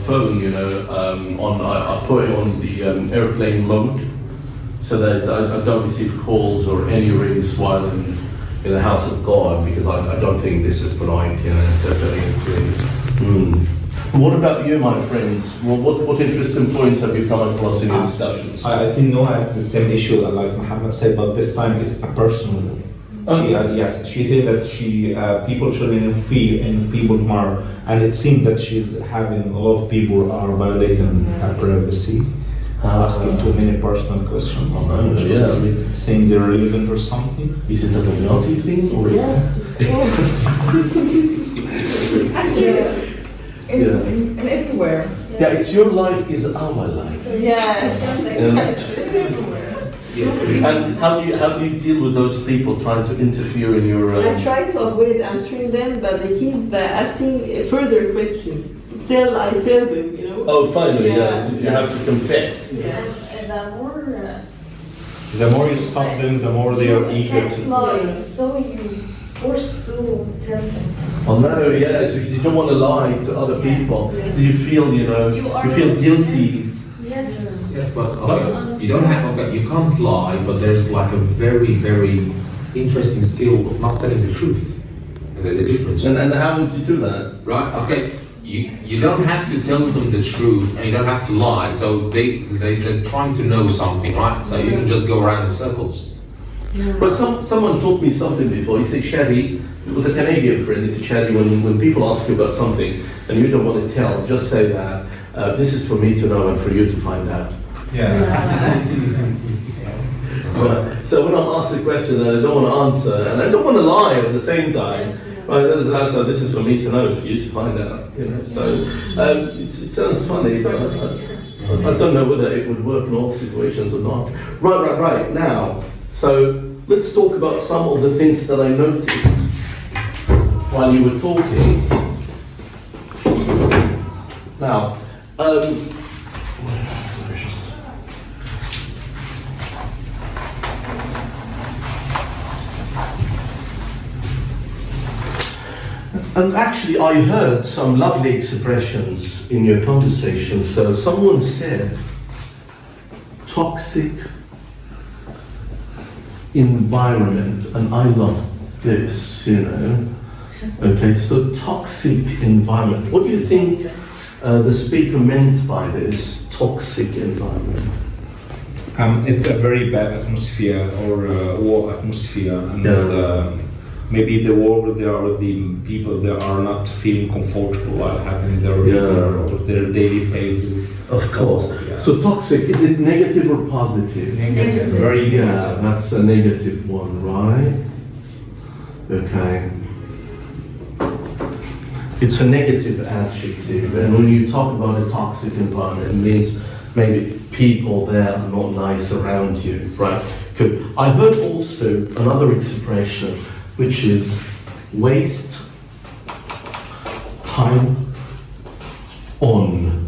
S1: phone, I put it on the airplane mode so that I don't receive calls or any rings while in the house of God, because I don't think this is polite, totally agree. What about you, my friends? What interesting points have you come across in your discussions?
S9: I think Noah had the same issue like Muhammad said, but this time it's a personal. She thinks that people shouldn't interfere in people's matter, and it seems that she's having a lot of people are violating her privacy, asking too many personal questions. Saying they're relevant or something.
S1: Is it a loyalty thing or
S2: Yes.
S3: Actually, it's in everywhere.
S1: Yeah, it's your life is our life.
S2: Yes.
S1: And how do you deal with those people trying to interfere in your?
S2: I try to avoid answering them, but they keep asking further questions. I tell them,
S1: Oh, finally,
S2: Yeah.
S1: yes. If you have to confess.
S2: Yes.
S9: The more you stop them, the more they are eager
S11: can't
S9: to.
S11: lie, so you forced to tell them.
S1: Oh no, yes, because you don't want to lie to other people.
S11: Yes.
S1: You feel, you feel guilty.
S11: Yes.
S5: Yes, but you don't have. You can't lie, but there's like a very, very interesting skill of not telling the truth, and there's a difference.
S1: And how would you do that?
S5: Right? Okay. You don't have to tell them the truth, and you don't have to lie. So they're trying to know something, right? So you can just go around in circles.
S1: But someone taught me something before. He said, Shadi, it was a Canadian friend. He said, Shadi, when people ask you about something and you don't want to tell, just say that this is for me to know and for you to find out. So when I'm asked a question that I don't want to answer and I don't want to lie at the same time, right? So this is for me to know, for you to find out. So it sounds funny, but I don't know whether it would work in all situations or not. Right. Now, so let's talk about some of the things that I noticed while you were talking. Now, and actually, I heard some lovely expressions in your conversation. So someone said, toxic environment, and I love this, Okay, so toxic environment. What do you think the speaker meant by this toxic environment?
S9: It's a very bad atmosphere or war atmosphere, and maybe the war there are the people that are not feeling comfortable while having their daily basis.
S1: Of course.
S9: Yeah.
S1: So toxic, is it negative or positive?
S9: Negative. Very
S1: Yeah,
S9: negative.
S1: that's a negative one, right? Okay. It's a negative adjective, and when you talk about a toxic environment, it means maybe people there are not nice around you, right? Good. I heard also another expression, which is waste time on.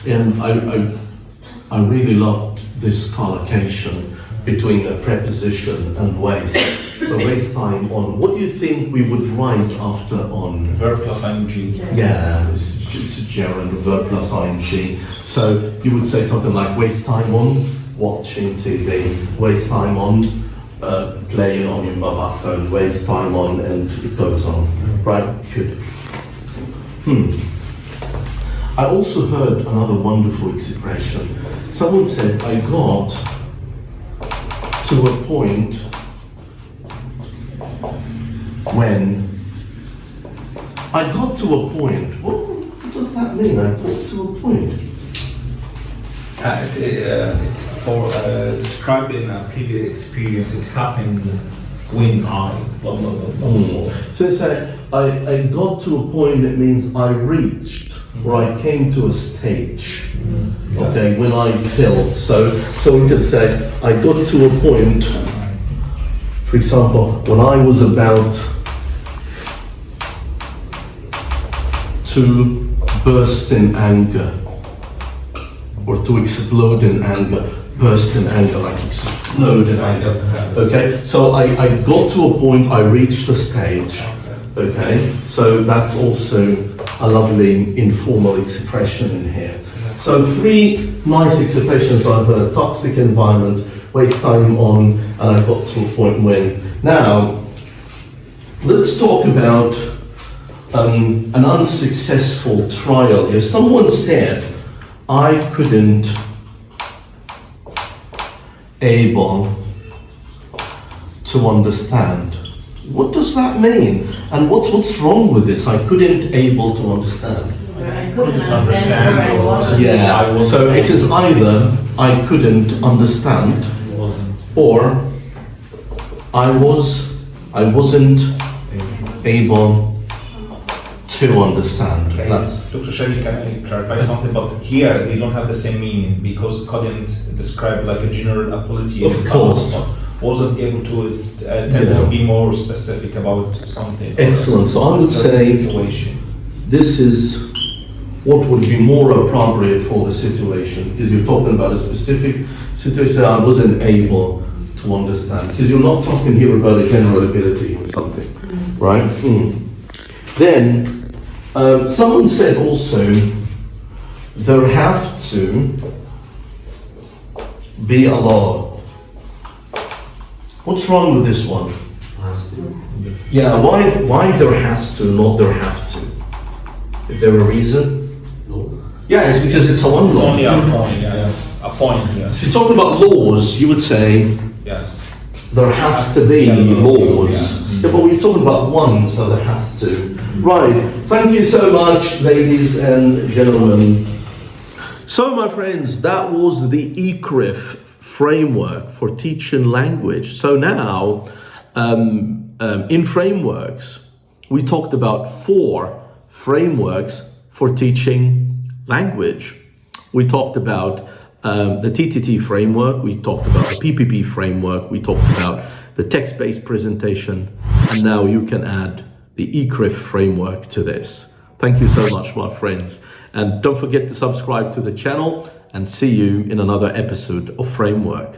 S1: And I really loved this collocation between the preposition and waste. So waste time on. What do you think we would write after on?
S9: Verb plus ing.
S1: Yeah, it's a gerund, verb plus ing. So you would say something like waste time on watching TV, waste time on playing on your mobile phone, waste time on, and it goes on. Right? Good. I also heard another wonderful expression. Someone said, I got to a point when I got to a point. What does that mean? I got to a point.
S9: It's for describing a previous experience. It happened when I blah blah blah blah. blah.
S1: So it's like I got to a point. It means I reached, or I came to a stage. Okay, when I felt. So we could say I got to a point. For example, when I was about to burst in anger, or to explode in anger, burst in anger, like explode in anger. Okay, so I got to a point, I reached a stage. Okay, so that's also a lovely informal expression in here. So 3 nice expressions I've heard: toxic environment, waste time on, and I got to a point when. Now, let's talk about an unsuccessful trial here. Someone said, I couldn't able to understand. What does that mean? And what's wrong with this? I couldn't able to understand.
S2: I couldn't understand where I was.
S1: Yeah, so it is either I couldn't understand or I wasn't able to understand.
S9: Okay.
S1: That's
S9: Dr. Sharif, can I clarify something? But here they don't have the same meaning because couldn't describe like a general ability.
S1: Of course.
S9: Wasn't able to tend to be more specific about something.
S1: excellent. So I would say
S9: Situation.
S1: this is what would be more appropriate for the situation, because you're talking about a specific situation I wasn't able to understand, because you're not talking here about a general ability or something, right? Then someone said also there have to be a law. What's wrong with this one? Yeah, why there has to, not there have to? Is there a reason? No. Yeah, it's because it's a one
S9: It's
S1: law.
S9: only a point, yes. A point here.
S1: If you're talking about laws, you would say
S9: Yes.
S1: there has to be laws. Yeah, but we're talking about one, so there has to. Right. Thank you so much, ladies and gentlemen. So, my friends, that was the Ecrif framework for teaching language. So now, in frameworks, we talked about 4 frameworks for teaching language. We talked about the TTT framework, we talked about the PPP framework, we talked about the text-based presentation, and now you can add the Ecrif framework to this. Thank you so much, my friends. And don't forget to subscribe to the channel, and see you in another episode of Framework.